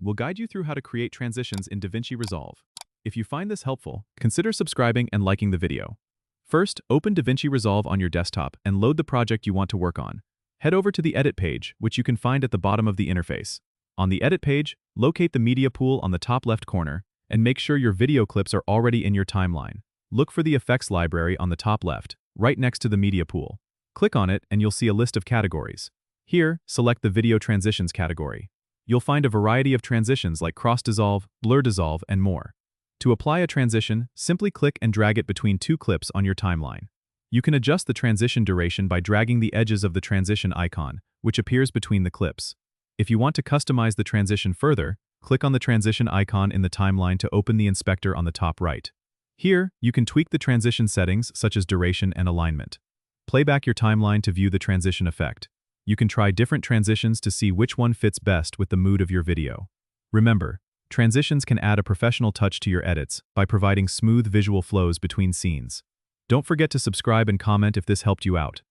We'll guide you through how to create transitions in DaVinci Resolve. If you find this helpful, consider subscribing and liking the video. First, open DaVinci Resolve on your desktop and load the project you want to work on. Head over to the Edit page, which you can find at the bottom of the interface. On the Edit page, locate the media pool on the top left corner and make sure your video clips are already in your timeline. Look for the effects library on the top left, right next to the media pool. Click on it and you'll see a list of categories. Here, select the Video Transitions category. You'll find a variety of transitions like cross dissolve, blur dissolve, and more. To apply a transition, simply click and drag it between two clips on your timeline. You can adjust the transition duration by dragging the edges of the transition icon, which appears between the clips. If you want to customize the transition further, click on the transition icon in the timeline to open the inspector on the top right. Here, you can tweak the transition settings such as duration and alignment. Play back your timeline to view the transition effect. You can try different transitions to see which one fits best with the mood of your video. Remember, transitions can add a professional touch to your edits by providing smooth visual flows between scenes. Don't forget to subscribe and comment if this helped you out.